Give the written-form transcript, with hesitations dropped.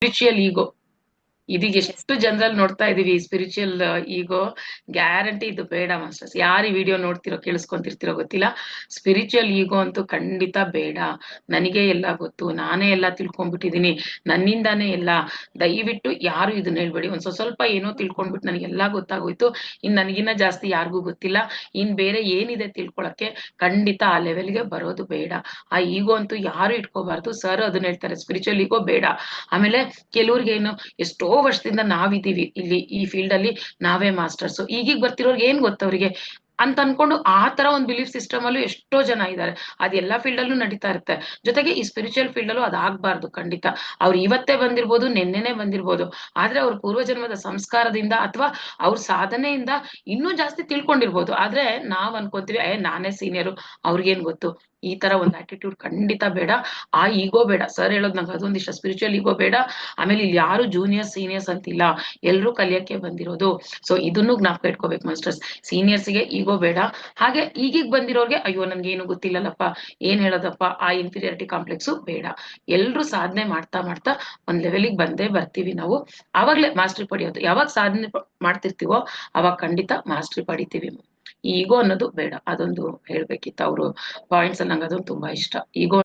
Spiritual ಈಗೋ ಇದೀಗ ಎಷ್ಟು ಜನರಲ್ಲಿ ನೋಡ್ತಾ ಇದೀವಿ ಸ್ಪಿರಿಚುವಲ್ ಈಗೋ. ಗ್ಯಾರಂಟಿ ಇದು ಬೇಡ ಮಾಸ್ಟರ್ಸ್. ಯಾರು ಈ ವಿಡಿಯೋ ನೋಡ್ತಿರೋ ಕೇಳಿಸ್ಕೊಂತಿರ್ತಿರೋ ಗೊತ್ತಿಲ್ಲ. ಸ್ಪಿರಿಚುವಲ್ ಈಗೋ ಅಂತೂ ಖಂಡಿತ ಬೇಡ. ನನಗೆ ಎಲ್ಲ ಗೊತ್ತು, ನಾನೇ ಎಲ್ಲ ತಿಳ್ಕೊಂಡ್ಬಿಟ್ಟಿದೀನಿ, ನನ್ನಿಂದಾನೇ ಎಲ್ಲ. ದಯವಿಟ್ಟು ಯಾರು ಇದನ್ನ ಹೇಳ್ಬೇಡಿ. ಒಂದ್ ಸ್ವಲ್ಪ ಏನೋ ತಿಳ್ಕೊಂಡ್ಬಿಟ್ಟು ನನಗೆಲ್ಲ ಗೊತ್ತಾಗೋಯ್ತು, ಇನ್ ನನಗಿನ್ನ ಜಾಸ್ತಿ ಯಾರಿಗೂ ಗೊತ್ತಿಲ್ಲ, ಇನ್ ಬೇರೆ ಏನಿದೆ ತಿಳ್ಕೊಳಕ್ಕೆ, ಖಂಡಿತ ಆ ಲೆವೆಲ್ಗೆ ಬರೋದು ಬೇಡ. ಆ ಈಗೋ ಅಂತೂ ಯಾರು ಇಟ್ಕೋಬಾರ್ದು. ಸರ್ ಅದನ್ನ ಹೇಳ್ತಾರೆ, ಸ್ಪಿರಿಚುವಲ್ ಈಗೋ ಬೇಡ. ಆಮೇಲೆ ಕೆಲವ್ರಿಗೇನು ಎಷ್ಟೋ ವರ್ಷದಿಂದ ನಾವಿದೀವಿ ಇಲ್ಲಿ ಈ ಫೀಲ್ಡ್ ಅಲ್ಲಿ, ನಾವೇ ಮಾಸ್ಟರ್ಸ್, ಈಗೀಗ ಬರ್ತಿರೋರ್ಗೆ ಏನ್ ಗೊತ್ತವ್ರಿಗೆ ಅಂತ ಅನ್ಕೊಂಡು ಆ ತರ ಒಂದು ಬಿಲೀಫ್ ಸಿಸ್ಟಮ್ ಅಲ್ಲೂ ಎಷ್ಟೋ ಜನ ಇದ್ದಾರೆ. ಅದೆಲ್ಲಾ ಫೀಲ್ಡ್ ಅಲ್ಲೂ ನಡೀತಾ ಇರುತ್ತೆ. ಜೊತೆಗೆ ಈ ಸ್ಪಿರಿಚುವಲ್ ಫೀಲ್ಡ್ ಅಲ್ಲೂ ಅದಾಗಬಾರ್ದು ಖಂಡಿತ. ಅವ್ರು ಇವತ್ತೇ ಬಂದಿರ್ಬೋದು, ನೆನ್ನೆನೆ ಬಂದಿರ್ಬೋದು, ಆದ್ರೆ ಅವ್ರ ಪೂರ್ವಜನ್ಮದ ಸಂಸ್ಕಾರದಿಂದ ಅಥವಾ ಅವ್ರ ಸಾಧನೆಯಿಂದ ಇನ್ನೂ ಜಾಸ್ತಿ ತಿಳ್ಕೊಂಡಿರ್ಬೋದು. ಆದ್ರೆ ನಾವ್ ಅನ್ಕೊಂತೀವಿ ನಾನೇ ಸೀನಿಯರು, ಅವ್ರಿಗೇನ್ ಗೊತ್ತು. ಈ ತರ ಒಂದು ಆಟಿಟ್ಯೂಡ್ ಖಂಡಿತ ಬೇಡ. ಆ ಈಗೋ ಬೇಡ. ಸರ್ ಹೇಳೋದ್ ನಂಗೆ ಅದೊಂದಿಷ್ಟ, ಸ್ಪಿರಿಚುವಲ್ ಈಗೋ ಬೇಡ. ಆಮೇಲೆ ಇಲ್ಲಿ ಯಾರು ಜೂನಿಯರ್ಸ್ ಸೀನಿಯರ್ಸ್ ಅಂತಿಲ್ಲ, ಎಲ್ರೂ ಕಲಿಯಕ್ಕೆ ಬಂದಿರೋದು. ಸೊ ಇದನ್ನು ಜ್ಞಾಪಕ ಇಟ್ಕೋಬೇಕು ಮಾಸ್ಟರ್ಸ್. ಸೀನಿಯರ್ಸ್ಗೆ ಈಗೋ ಬೇಡ. ಹಾಗೆ ಈಗೀಗ ಬಂದಿರೋರ್ಗೆ ಅಯ್ಯೋ ನನ್ಗೇನು ಗೊತ್ತಿಲ್ಲಲ್ಲಪ್ಪ, ಏನ್ ಹೇಳೋದಪ್ಪ, ಆ ಇನ್ಫೀರಿಯಾರಿಟಿ ಕಾಂಪ್ಲೆಕ್ಸು ಬೇಡ. ಎಲ್ರೂ ಸಾಧನೆ ಮಾಡ್ತಾ ಮಾಡ್ತಾ ಒಂದ್ ಲೆವೆಲಿಗೆ ಬಂದೇ ಬರ್ತೀವಿ ನಾವು. ಆವಾಗ್ಲೇ ಮಾಸ್ಟ್ರಿ ಪಡೆಯೋದು. ಯಾವಾಗ ಸಾಧನೆ ಮಾಡ್ತಿರ್ತೀವೋ ಅವಾಗ ಖಂಡಿತ ಮಾಸ್ಟ್ರಿ ಪಡಿತೀವಿ. ಈಗೋ ಅನ್ನೋದು ಬೇಡ. ಅದೊಂದು ಹೇಳ್ಬೇಕಿತ್ತು ಅವ್ರು ಪಾಯಿಂಟ್ಸ್ ಅಲ್ಲಿ. ನಂಗೆ ಅದೊಂದು ತುಂಬಾ ಇಷ್ಟ. ಈಗೋ